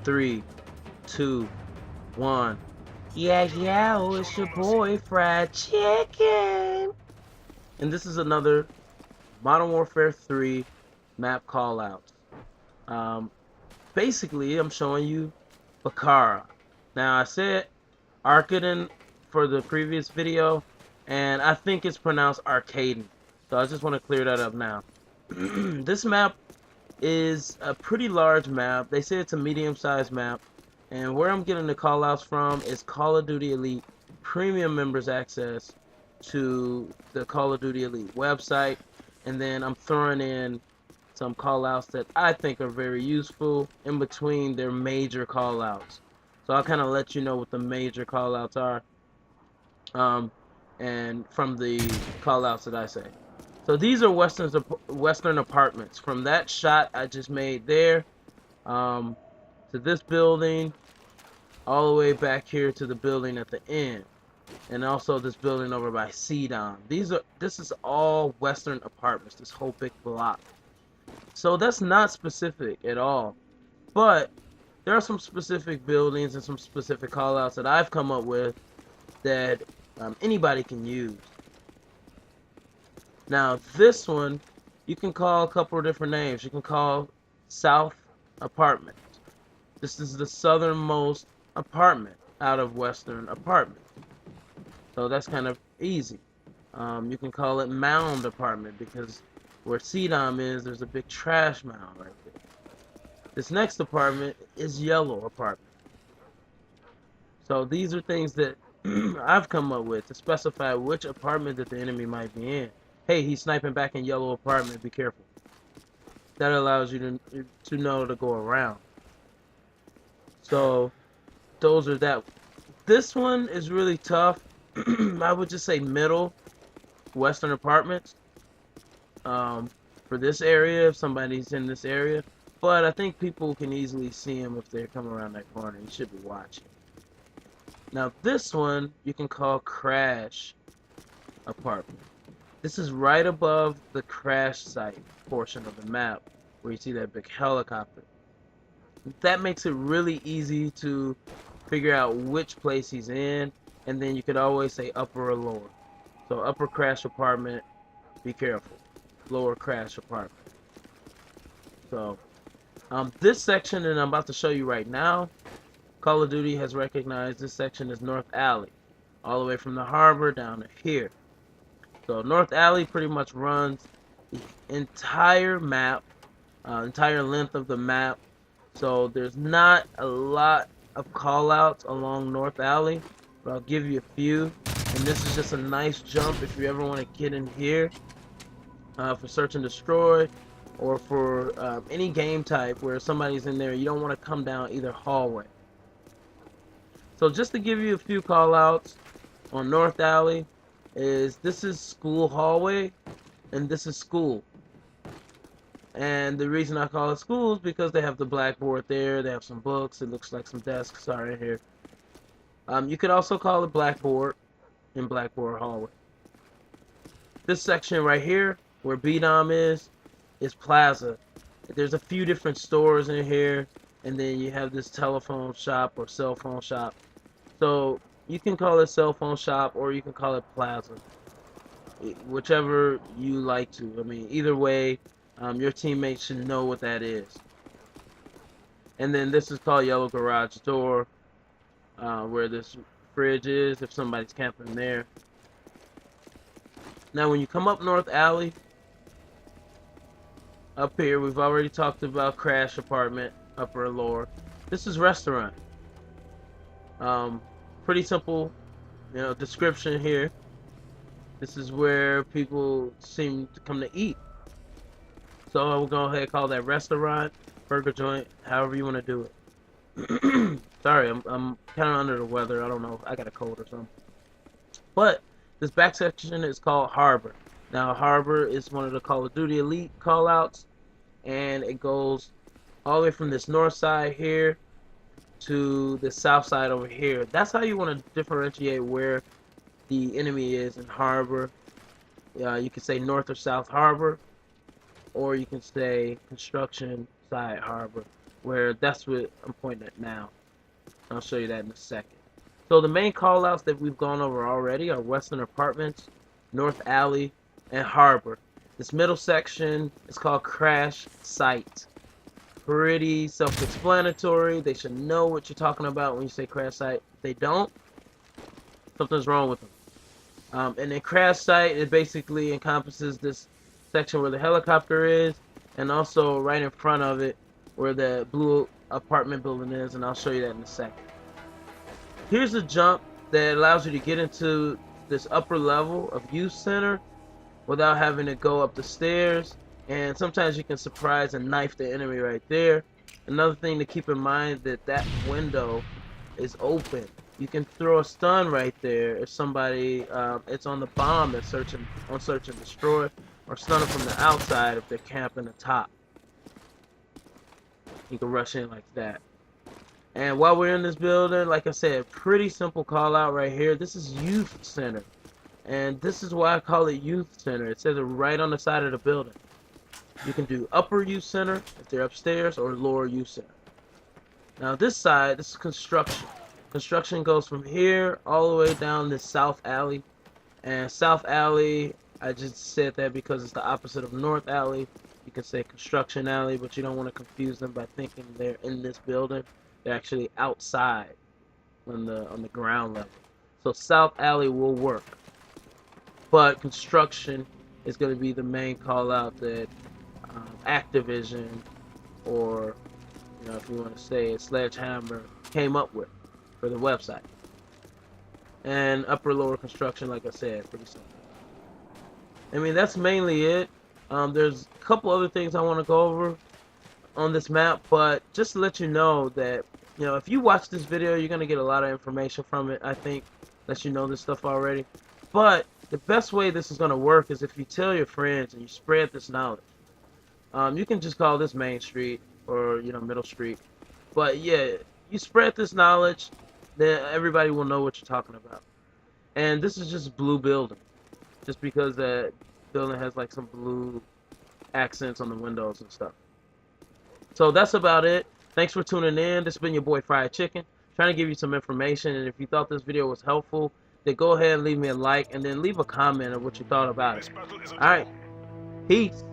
3, 2, 1. Yeah, yeah, oh, it's your boy, Fried Chicken. And this is another Modern Warfare 3 map call-out. Basically, I'm showing you Bakaara. Now, I said Arcaden for the previous video, and I think it's pronounced Arcaden. So I just want to clear that up now. This map is a pretty large map. They say it's a medium-sized map. And where I'm getting the callouts from is Call of Duty Elite Premium members access to the Call of Duty Elite website. And then I'm throwing in some callouts that I think are very useful in between their major callouts. So I'll kind of let you know what the major callouts are. And from the callouts that I say. So these are Western apartments. From that shot I just made there, to this building, all the way back here to the building at the end, and also this building over by CDOM. This is all Western apartments. This whole big block. So that's not specific at all, but there are some specific buildings and some specific callouts that I've come up with that anybody can use. Now this one, you can call a couple of different names. You can call South Apartment. This is the southernmost apartment out of Western Apartment. So that's kind of easy. You can call it Mound Apartment because where CDOM is, there's a big trash mound right there. This next apartment is Yellow Apartment. So these are things that I've come up with to specify which apartment that the enemy might be in. Hey, he's sniping back in Yellow Apartment, be careful. That allows you to know to go around. So those are that. This one is really tough. I would just say middle Western Apartments for this area, if somebody's in this area. But I think people can easily see him if they come around that corner. You should be watching. Now this one you can call Crash Apartment. This is right above the crash site portion of the map where you see that big helicopter. That makes it really easy to figure out which place he's in, and then you could always say upper or lower. So upper Crash Apartment, be careful. Lower Crash Apartment. So this section that I'm about to show you right now, Call of Duty has recognized this section as North Alley, all the way from the harbor down to here. So North Alley pretty much runs the entire map, entire length of the map. So there's not a lot of callouts along North Alley, but I'll give you a few. And this is just a nice jump if you ever want to get in here for search and destroy, or for any game type where somebody's in there. You don't want to come down either hallway. So just to give you a few callouts on North Alley, this is school hallway, and this is school. And the reason I call it school is because they have the blackboard there, they have some books, it looks like some desks are in here. You could also call it blackboard in blackboard hallway. This section right here, where BDOM is plaza. There's a few different stores in here, and then you have this telephone shop or cell phone shop. So you can call it cell phone shop or you can call it plaza, whichever you like to. I mean, either way, your teammates should know what that is. And then this is called Yellow Garage Door, where this fridge is if somebody's camping there. Now when you come up North Alley, up here we've already talked about Crash Apartment, upper and lower. This is restaurant. Pretty simple, description here. This is where people seem to come to eat. So I will go ahead and call that restaurant, burger joint, however you want to do it. Sorry, I'm kind of under the weather. I don't know. I got a cold or something. But this back section is called Harbor. Now, Harbor is one of the Call of Duty Elite callouts, and it goes all the way from this north side here to the south side over here. That's how you want to differentiate where the enemy is in Harbor. You can say North or South Harbor, or you can say Construction Side Harbor. where that's what I'm pointing at now. I'll show you that in a second. So the main callouts that we've gone over already are Western Apartments, North Alley, and Harbor. This middle section is called Crash Site. Pretty self-explanatory. They should know what you're talking about when you say crash site. If they don't, something's wrong with them. And then crash site, it basically encompasses this section where the helicopter is, and also right in front of it where the blue apartment building is, and I'll show you that in a second. Here's a jump that allows you to get into this upper level of youth center without having to go up the stairs, and sometimes you can surprise and knife the enemy right there. Another thing to keep in mind that window is open. You can throw a stun right there if somebody it's on the bomb that's on search and destroy, or stun them from the outside if they're camping the top. You can rush in like that. And while we're in this building, like I said, pretty simple call out right here. This is Youth Center. And this is why I call it Youth Center. It says it right on the side of the building. You can do Upper Youth Center if they're upstairs, or Lower Youth Center. Now this side, this is construction. Construction goes from here all the way down this South Alley. And South Alley, I just said that because it's the opposite of North Alley. You can say Construction Alley, but you don't want to confuse them by thinking they're in this building. They're actually outside on the ground level. So South Alley will work. But construction is going to be the main call out that Activision, or if you want to say it, Sledgehammer, came up with for the website. And upper lower construction, like I said, pretty simple. I mean, that's mainly it. There's a couple other things I want to go over on this map, but just to let you know that if you watch this video, you're going to get a lot of information from it. I think that you know this stuff already. But the best way this is going to work is if you tell your friends and you spread this knowledge. You can just call this Main Street or Middle Street. But yeah, you spread this knowledge, then everybody will know what you're talking about. And this is just blue building, just because that building has like some blue accents on the windows and stuff. So that's about it. Thanks for tuning in. This has been your boy Fried Chicken, trying to give you some information. And if you thought this video was helpful, then go ahead and leave me a like, and then leave a comment of what you thought about it. Alright, peace.